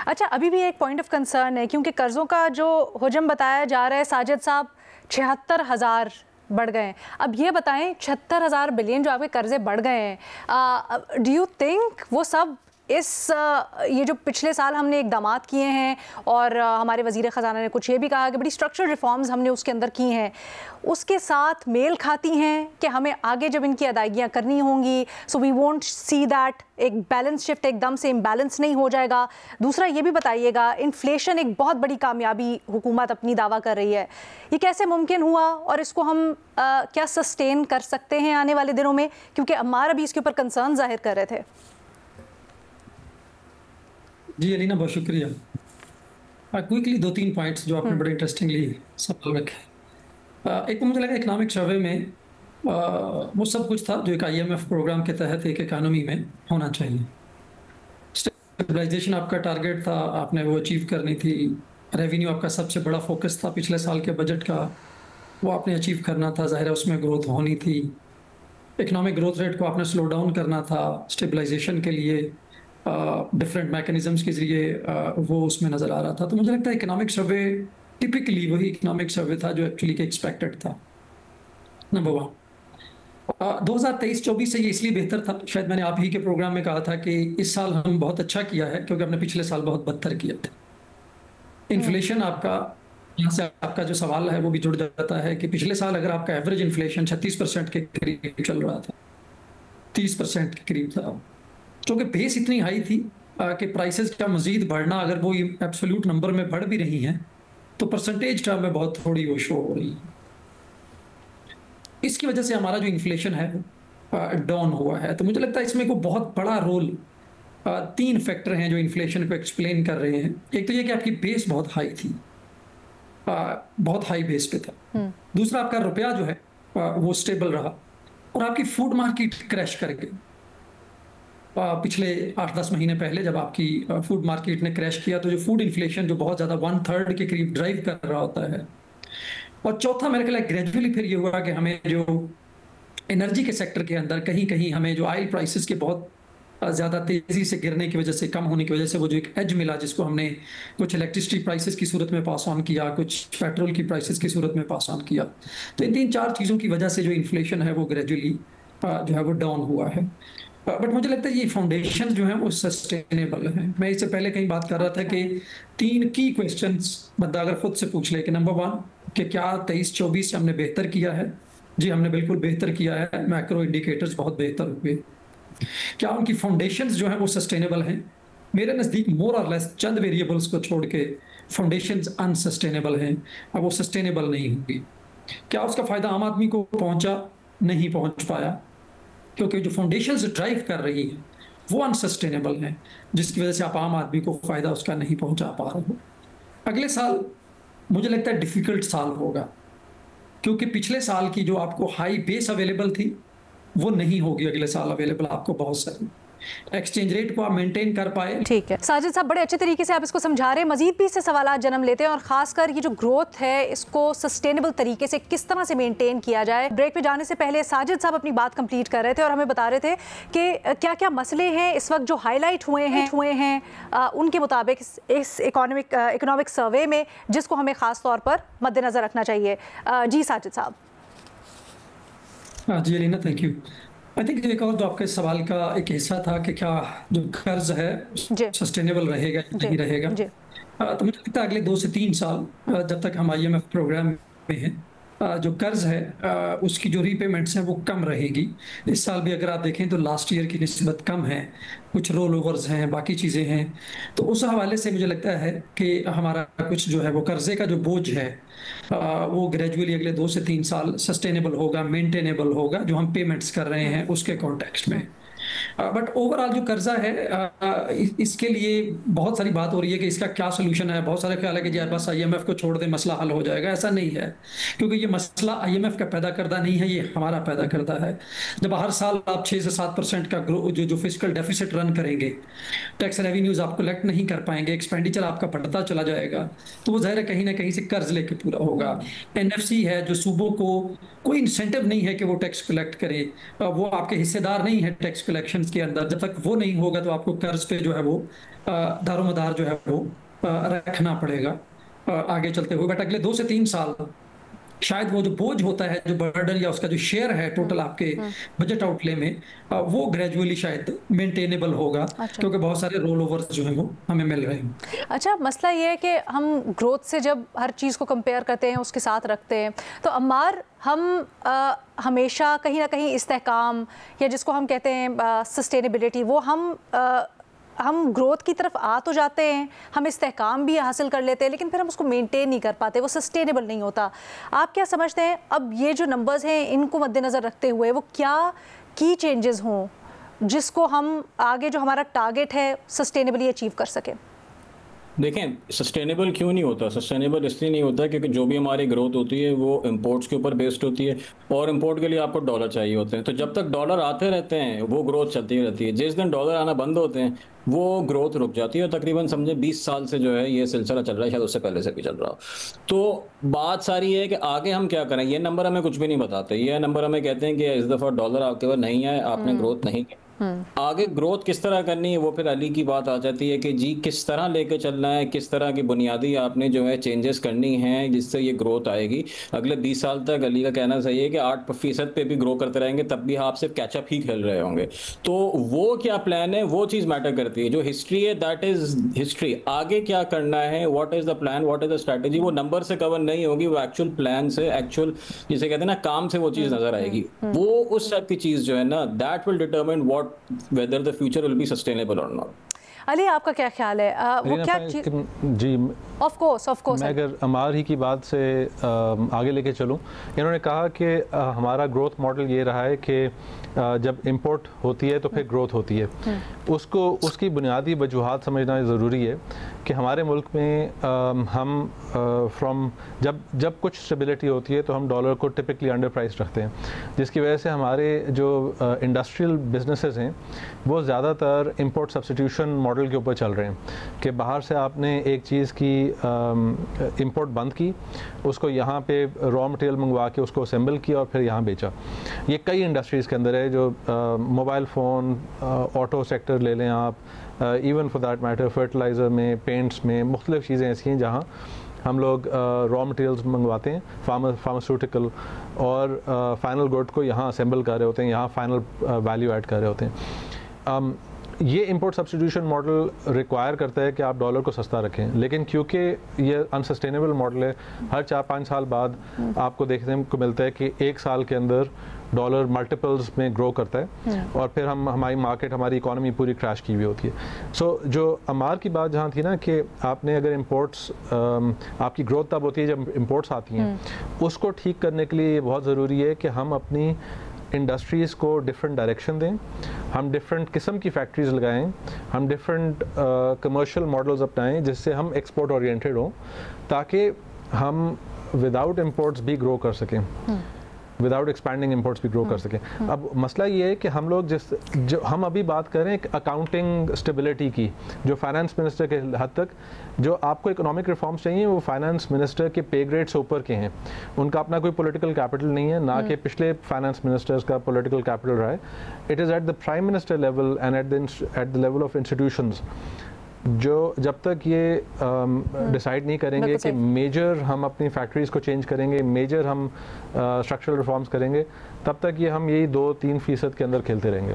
अच्छा, अभी भी एक पॉइंट ऑफ कंसर्न है क्योंकि कर्ज़ों का जो हुजम बताया जा रहा है साजिद साहब, 76,000 बढ़ गए हैं। अब ये बताएं 76,000 बिलियन जो आपके कर्जे बढ़ गए हैं, डू यू थिंक वो सब ये जो पिछले साल हमने इकदामात किए हैं और हमारे वज़ीर ख़जाना ने कुछ ये भी कहा कि बड़ी स्ट्रक्चरल रिफॉर्म्स हमने उसके अंदर की हैं, उसके साथ मेल खाती हैं कि हमें आगे जब इनकी अदायगियाँ करनी होंगी so we won't see that एक बैलेंस शिफ्ट एकदम से इम्बैलेंस नहीं हो जाएगा? दूसरा ये भी बताइएगा, इन्फ्लेशन एक बहुत बड़ी कामयाबी हुकूमत अपनी दावा कर रही है, ये कैसे मुमकिन हुआ और इसको हम क्या सस्टेन कर सकते हैं आने वाले दिनों में? क्योंकि अम्मार अभी इसके ऊपर कंसर्न जाहिर कर रहे थे। जी अलीना, बहुत शुक्रिया। क्विकली 2-3 पॉइंट्स जो आपने बड़े इंटरेस्टिंगली सवाल रखे। एक तो मुझे लगा इकोनॉमिक सर्वे में वो सब कुछ था जो एक IMF प्रोग्राम के तहत एक इकोनॉमी में होना चाहिए। स्टेबलाइजेशन आपका टारगेट था, आपने वो अचीव करनी थी। रेवेन्यू आपका सबसे बड़ा फोकस था पिछले साल के बजट का, वो आपने अचीव करना था। ज़ाहिर है उसमें ग्रोथ होनी थी। इकोनॉमिक ग्रोथ रेट को आपने स्लो डाउन करना था। स्टेबलाइजेशन के लिए डिफरेंट मैकेनिज्म्स के जरिए वो उसमें नज़र आ रहा था। तो मुझे लगता है इकोनॉमिक सर्वे टिपिकली वही इकोनॉमिक सर्वे था जो एक्चुअली के एक्सपेक्टेड था। नंबर 1, 2023-24 से ये इसलिए बेहतर था, शायद मैंने आप ही के प्रोग्राम में कहा था कि इस साल हम बहुत अच्छा किया है क्योंकि हमने पिछले साल बहुत बदतर किया था। इन्फ्लेशन आपका, यहाँ से आपका जो सवाल है वो भी जुड़ जाता है कि पिछले साल अगर आपका एवरेज इन्फ्लेशन 36% के करीब चल रहा था, 30% के करीब था, क्योंकि बेस इतनी हाई थी कि प्राइसेस का मजीद बढ़ना, अगर वो एब्सोल्यूट नंबर में बढ़ भी रही हैं तो परसेंटेज टर्म में बहुत थोड़ी वो शो हो रही है। इसकी वजह से हमारा जो इन्फ्लेशन है डाउन हुआ है। तो मुझे लगता है इसमें को बहुत बड़ा रोल 3 फैक्टर हैं जो इन्फ्लेशन को एक्सप्लेन कर रहे हैं। एक तो ये कि आपकी बेस बहुत हाई थी, बहुत हाई बेस पे था। दूसरा, आपका रुपया जो है वो स्टेबल रहा और आपकी फूड मार्केट क्रैश कर गई। पिछले 8-10 महीने पहले जब आपकी फूड मार्केट ने क्रैश किया तो जो फूड इन्फ्लेशन जो बहुत ज़्यादा 1/3 के करीब ड्राइव कर रहा होता है। और चौथा मेरे ख्याल है ग्रेजुअली फिर ये हुआ कि हमें जो एनर्जी के सेक्टर के अंदर कहीं कहीं हमें जो ऑयल प्राइसेस के बहुत ज़्यादा तेज़ी से गिरने की वजह से, कम होने की वजह से वो जो एक एज मिला जिसको हमने कुछ इलेक्ट्रिसिटी प्राइसेस की सूरत में पास ऑन किया, कुछ पेट्रोल की प्राइसेस की सूरत में पास ऑन किया। तो इन 3-4 चीज़ों की वजह से जो इन्फ्लेशन है वो ग्रेजुअली जो है वो डाउन हुआ है। बट मुझे लगता है ये फाउंडेशन जो है वो सस्टेनेबल है। मैं इससे पहले कहीं बात कर रहा था कि 3 की क्वेश्चंस बंदा अगर खुद से पूछ ले कि नंबर 1 कि क्या 23-24 से हमने बेहतर किया है? जी हमने बिल्कुल बेहतर किया है। मैक्रो इंडिकेटर्स बहुत बेहतर हुए। क्या उनकी फाउंडेशंस जो है वो सस्टेनेबल हैं? मेरे नज़दीक मोर और लेस चंद वेरिएबल्स को छोड़ के फाउंडेशंस अनसस्टेनेबल हैं, अब वो सस्टेनेबल नहीं होंगी। क्या उसका फ़ायदा आम आदमी को पहुंचा? नहीं पहुंच पाया, क्योंकि जो फाउंडेशंस ड्राइव कर रही हैं वो अनसस्टेनेबल हैं, जिसकी वजह से आप आम आदमी को फ़ायदा उसका नहीं पहुंचा पा रहे हो। अगले साल मुझे लगता है डिफ़िकल्ट साल होगा, क्योंकि पिछले साल की जो आपको हाई बेस अवेलेबल थी वो नहीं होगी अगले साल अवेलेबल आपको बहुत सारी। एक्सचेंज रेट को आप मेंटेन कर पाए। ठीक है साजिद साहब, बड़े अच्छे तरीके से आप इसको समझा रहे हैं। मजीद भी इससे सवालात जन्म लेते हैं और खासकर ये जो ग्रोथ है इसको सस्टेनेबल तरीके से किस तरह से मेंटेन किया जाए। ब्रेक पे जाने से पहले साजिद साहब अपनी बात कंप्लीट कर रहे थे और हमें बता रहे थे कि क्या क्या मसले हैं इस वक्त जो हाईलाइट हुए हैं उनके मुताबिक इस इकोनॉमिक सर्वे में, जिसको हमें ख़ास तौर पर मद्देनज़र रखना चाहिए। जी साजिद साहब। हाँ जी Alina, thank you. I think एक और जो आपके सवाल का एक हिस्सा था कि क्या जो कर्ज है सस्टेनेबल रहेगा या नहीं रहेगा। तो मुझे लगता है अगले 2 से 3 साल जब तक हम IMF प्रोग्राम में हैं, जो कर्ज है उसकी जो रीपेमेंट्स हैं वो कम रहेगी। इस साल भी अगर आप देखें तो लास्ट ईयर की निस्बत कम है, कुछ रोल ओवर्स हैं, बाकी चीज़ें हैं। तो उस हवाले से मुझे लगता है कि हमारा कुछ जो है वो कर्जे का जो बोझ है वो ग्रेजुअली अगले 2 से 3 साल सस्टेनेबल होगा, मेंटेनेबल होगा, जो हम पेमेंट्स कर रहे हैं उसके कॉन्टेक्स्ट में। बट ओवरऑल जो कर्जा है इसके लिए बहुत सारी बात हो रही है कि इसका क्या सोल्यूशन है। बहुत सारे ख्याल है कि यार बस IMF को छोड़ दे मसला हल हो जाएगा। ऐसा नहीं है, क्योंकि ये मसला IMF का पैदा करदा नहीं है, ये हमारा पैदा करदा है। जब हर साल आप 6 से 7% का जो फिस्कल डेफिसिट रन करेंगे, टैक्स रेवेन्यूज आप कलेक्ट नहीं कर पाएंगे, एक्सपेंडिचर आपका बढ़ता चला जाएगा, तो वो ज़ाहिर है कहीं ना कहीं से कर्ज लेके पूरा होगा। NFC है जो सूबों को कोई इंसेंटिव नहीं है कि वो टैक्स कलेक्ट करे, वो आपके हिस्सेदार नहीं है टैक्स कलेक्शन कंडीशंस के अंदर जब तक वो नहीं होगा तो आपको कर्ज पे जो है वो दारोमदार जो है वो रखना पड़ेगा आगे चलते हुए। बट अगले 2 से 3 साल शायद वो जो बोझ होता है, जो बर्डन या उसका जो शेयर है टोटल आपके बजट आउटले में, वो ग्रेजुअली शायद मेंटेनेबल होगा। अच्छा। क्योंकि बहुत सारे रोल ओवर्स जो है वो हमें मिल रहे हैं। अच्छा, मसला ये है कि हम ग्रोथ से जब हर चीज़ को कंपेयर करते हैं, उसके साथ रखते हैं, तो अम्मार हम हमेशा कहीं ना कहीं इस्तेहकाम या जिसको हम कहते हैं सस्टेनेबिलिटी, वो हम ग्रोथ की तरफ आ तो जाते हैं, हम इस्तेहकाम भी हासिल कर लेते हैं, लेकिन फिर हम उसको मेंटेन नहीं कर पाते, वो सस्टेनेबल नहीं होता। आप क्या समझते हैं अब ये जो नंबर्स हैं इनको मद्देनज़र रखते हुए वो क्या की चेंजेस हों जिसको हम आगे जो हमारा टारगेट है सस्टेनेबली अचीव कर सकें? देखें, सस्टेनेबल क्यों नहीं होता? सस्टेनेबल इसलिए नहीं होता क्योंकि जो भी हमारी ग्रोथ होती है वो इंपोर्ट्स के ऊपर बेस्ड होती है, और इंपोर्ट के लिए आपको डॉलर चाहिए होते हैं। तो जब तक डॉलर आते रहते हैं वो ग्रोथ चलती रहती है। जिस दिन डॉलर आना बंद होते हैं वो ग्रोथ रुक जाती है। और तकरीबन समझे 20 साल से जो है ये सिलसिला चल रहा है, शायद उससे पहले से भी चल रहा हो। तो बात सारी है कि आगे हम क्या करें। ये नंबर हमें कुछ भी नहीं बताते। ये नंबर हमें कहते हैं कि इस दफ़ा डॉलर आपके पास नहीं है, आपने ग्रोथ नहीं की। आगे ग्रोथ किस तरह करनी है वो फिर अली की बात आ जाती है कि जी किस तरह लेके चलना है, किस तरह की बुनियादी आपने जो है चेंजेस करनी है जिससे ये ग्रोथ आएगी। अगले 20 साल तक अली का कहना सही है कि 8% पे भी ग्रो करते रहेंगे तब भी आप सिर्फ कैचअप ही खेल रहे होंगे। तो वो क्या प्लान है, वो चीज़ मैटर करती है। जो हिस्ट्री है दैट इज हिस्ट्री। आगे क्या करना है, what is the plan, what is the strategy, वो नंबर से कवर नहीं होगी, वो एक्चुअल प्लान से, एक्चुअल जिसे कहते हैं ना काम से वो चीज़ नजर आएगी। वो उस टाइप की चीज़ जो है ना that will determine what whether the future will be sustainable or not। Ali, आपका क्या ख्याल है? वो क्या जी, ऑफ कोर्स मैं अगर अमार ही की बात से आगे लेके चलूं, इन्होंने कहा कि हमारा ग्रोथ मॉडल ये रहा है कि जब इंपोर्ट होती है तो फिर ग्रोथ होती है। उसकी बुनियादी वजूहात समझना ज़रूरी है कि हमारे मुल्क में हम जब कुछ स्टेबिलिटी होती है तो हम डॉलर को टिपिकली अंडर प्राइस रखते हैं, जिसकी वजह से हमारे जो इंडस्ट्रियल बिजनेसेस हैं वो ज़्यादातर इंपोर्ट सब्स्टिट्यूशन मॉडल के ऊपर चल रहे हैं कि बाहर से आपने एक चीज़ की इंपोर्ट बंद की, उसको यहाँ पे रॉ मटेरियल मंगवा के उसको असेंबल किया और फिर यहाँ बेचा। ये कई इंडस्ट्रीज़ के अंदर है, जो मोबाइल फ़ोन, ऑटो सेक्टर ले लें आप, even for that matter fertiliser में, पेंट्स में, मुख्तलिफ चीज़ें ऐसी हैं जहाँ हम लोग रॉ मटेरियल्स मंगवाते हैं फार्मास्यूटिकल, और फाइनल गुड को यहाँ असेंबल कर रहे होते हैं, यहाँ फाइनल वैल्यू ऐड कर रहे होते हैं। ये इंपोर्ट सब्स्टिट्यूशन मॉडल रिक्वायर करता है कि आप डॉलर को सस्ता रखें, लेकिन क्योंकि ये अनसस्टेनेबल मॉडल है, हर 4-5 साल बाद आपको देखने को मिलता है कि एक साल के अंदर डॉलर मल्टीपल्स में ग्रो करता है और फिर हमारी मार्केट, हमारी इकोनॉमी पूरी क्रैश की हुई होती है। सो जो अमार की बात जहाँ थी ना कि आपने अगर इंपोर्ट्स, आपकी ग्रोथ तब होती है जब इंपोर्ट्स आती हैं, उसको ठीक करने के लिए ये बहुत ज़रूरी है कि हम अपनी इंडस्ट्रीज़ को डिफरेंट डायरेक्शन दें, हम डिफरेंट किस्म की फैक्ट्रीज़ लगाएं, हम डिफरेंट कमर्शियल मॉडल्स अपनाएं जिससे हम एक्सपोर्ट ओरिएंटेड हों, ताकि हम विदाउट इंपोर्ट्स भी ग्रो कर सकें, विदाउट एक्सपैंडिंग इंपोर्ट्स भी ग्रो कर सकें। अब मसला ये है कि हम लोग जो हम अभी बात करें अकाउंटिंग स्टेबिलिटी की, जो फाइनेंस मिनिस्टर के हद तक जो आपको इकोनॉमिक रिफॉर्म्स चाहिए वो फाइनेंस मिनिस्टर के पे ग्रेड से ऊपर के हैं। उनका अपना कोई पॉलिटिकल कैपिटल नहीं है, ना कि पिछले फाइनेंस मिनिस्टर्स का पॉलिटिकल कैपिटल रहा है। It is at the prime minister level and at the level of institutions, जो जब तक ये डिसाइड नहीं करेंगे कि मेजर हम अपनी फैक्ट्रीज़ को चेंज करेंगे, मेजर हम स्ट्रक्चरल रिफॉर्म्स करेंगे, तब तक ये हम यही 2-3% के अंदर खेलते रहेंगे।